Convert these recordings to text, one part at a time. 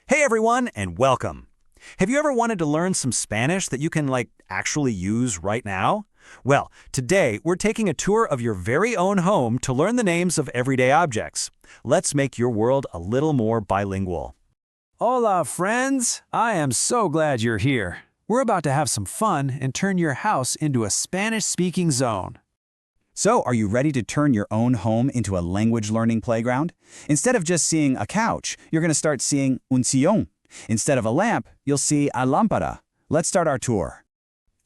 Hey everyone, and welcome. Have you ever wanted to learn some Spanish that you can, actually use right now? Well, today we're taking a tour of your very own home to learn the names of everyday objects. Let's make your world a little more bilingual. Hola, friends! I am so glad you're here. We're about to have some fun and turn your house into a Spanish-speaking zone. So, are you ready to turn your own home into a language learning playground? Instead of just seeing a couch, you're going to start seeing un sillón. Instead of a lamp, you'll see a lámpara. Let's start our tour.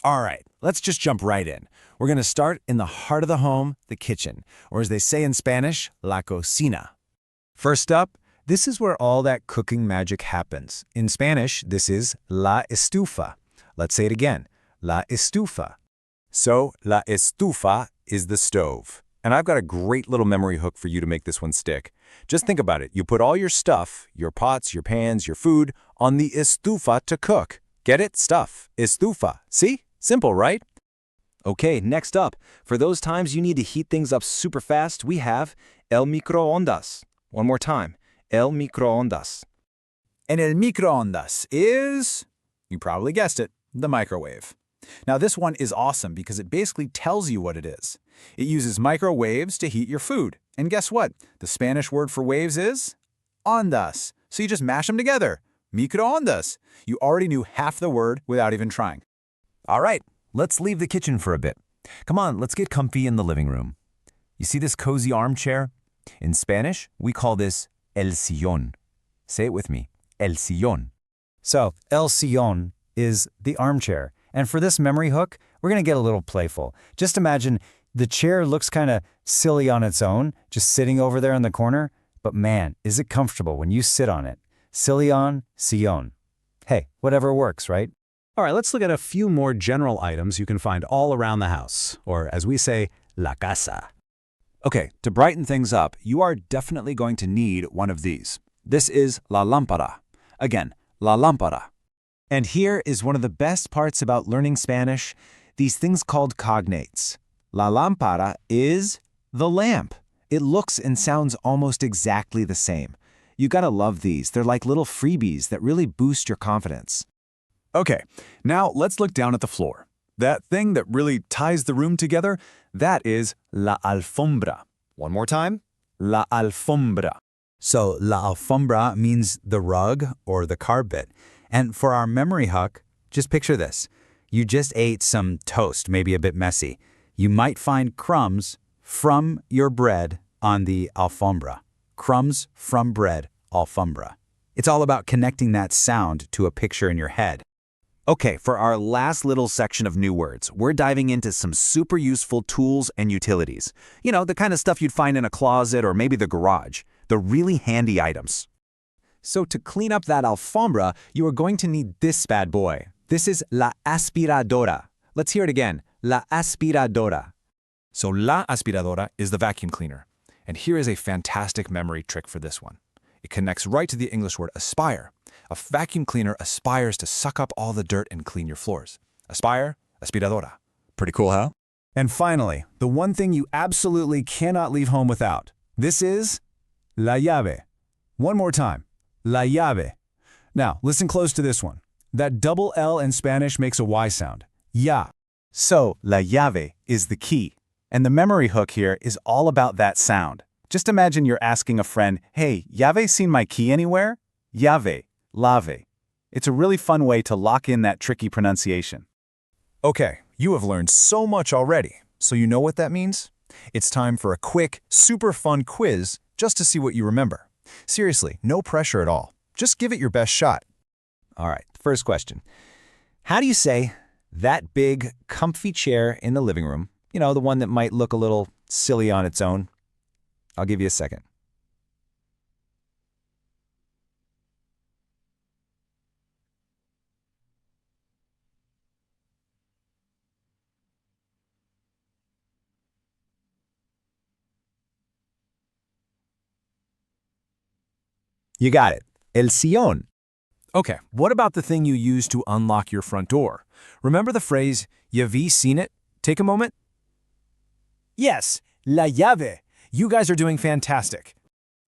All right, let's just jump right in. We're going to start in the heart of the home, the kitchen, or as they say in Spanish, la cocina. First up, this is where all that cooking magic happens. In Spanish, this is la estufa. Let's say it again, la estufa. So, la estufa is the stove. And I've got a great little memory hook for you to make this one stick. Just think about it. You put all your stuff, your pots, your pans, your food, on the estufa to cook. Get it? Stuff. Estufa. See? Simple, right? Okay, next up, for those times you need to heat things up super fast, we have el microondas. One more time, el microondas. And el microondas is, you probably guessed it, the microwave. Now this one is awesome because it basically tells you what it is. It uses microwaves to heat your food. And guess what? The Spanish word for waves is ondas. So you just mash them together. Microondas. You already knew half the word without even trying. All right, let's leave the kitchen for a bit. Come on, let's get comfy in the living room. You see this cozy armchair? In Spanish, we call this el sillón. Say it with me, el sillón. So, el sillón is the armchair. And for this memory hook, we're going to get a little playful. Just imagine the chair looks kind of silly on its own, just sitting over there in the corner. But man, is it comfortable when you sit on it. Sillón, sillón. Hey, whatever works, right? All right, let's look at a few more general items you can find all around the house, or as we say, la casa. Okay, to brighten things up, you are definitely going to need one of these. This is la lámpara. Again, la lámpara. And here is one of the best parts about learning Spanish, these things called cognates. La lámpara is the lamp. It looks and sounds almost exactly the same. You gotta love these. They're like little freebies that really boost your confidence. Okay, now let's look down at the floor. That thing that really ties the room together, that is la alfombra. One more time. La alfombra. So, la alfombra means the rug or the carpet. And for our memory hook, just picture this. You just ate some toast, maybe a bit messy. You might find crumbs from your bread on the alfombra. Crumbs from bread, alfombra. It's all about connecting that sound to a picture in your head. Okay, for our last little section of new words, we're diving into some super useful tools and utilities. You know, the kind of stuff you'd find in a closet or maybe the garage. The really handy items. So to clean up that alfombra, you are going to need this bad boy. This is la aspiradora. Let's hear it again. La aspiradora. So la aspiradora is the vacuum cleaner. And here is a fantastic memory trick for this one. It connects right to the English word aspire. A vacuum cleaner aspires to suck up all the dirt and clean your floors. Aspire, aspiradora. Pretty cool, huh? And finally, the one thing you absolutely cannot leave home without. This is la llave. One more time. La llave. Now, listen close to this one. That double L in Spanish makes a Y sound. Ya. So, la llave is the key. And the memory hook here is all about that sound. Just imagine you're asking a friend, hey, llave seen my key anywhere? Llave, lave. It's a really fun way to lock in that tricky pronunciation. Okay, you have learned so much already. So you know what that means? It's time for a quick, super fun quiz just to see what you remember. Seriously, no pressure at all. Just give it your best shot. All right, first question. How do you say that big, comfy chair in the living room, you know, the one that might look a little silly on its own? I'll give you a second. You got it. El sillón. Okay, what about the thing you use to unlock your front door? Remember the phrase, ya vi seen it? Take a moment. Yes, la llave. You guys are doing fantastic.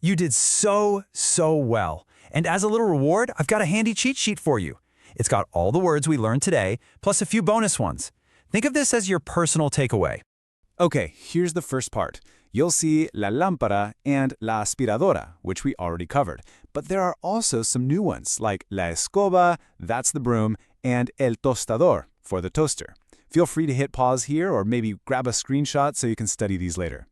You did so well. And as a little reward, I've got a handy cheat sheet for you. It's got all the words we learned today, plus a few bonus ones. Think of this as your personal takeaway. Okay, here's the first part. You'll see la lámpara and la aspiradora, which we already covered. But there are also some new ones, like la escoba, that's the broom, and el tostador, for the toaster. Feel free to hit pause here or maybe grab a screenshot so you can study these later.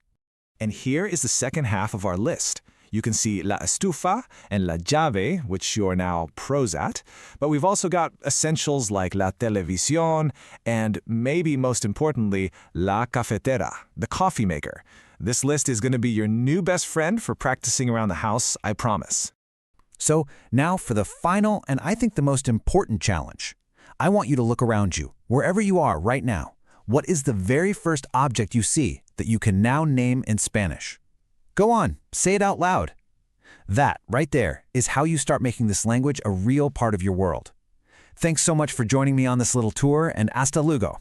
And here is the second half of our list. You can see la estufa and la llave, which you're now pros at. But we've also got essentials like la televisión and, maybe most importantly, la cafetera, the coffee maker. This list is going to be your new best friend for practicing around the house, I promise. So now for the final and I think the most important challenge. I want you to look around you, wherever you are right now. What is the very first object you see that you can now name in Spanish? Go on, say it out loud. That, right there, is how you start making this language a real part of your world. Thanks so much for joining me on this little tour, and hasta luego.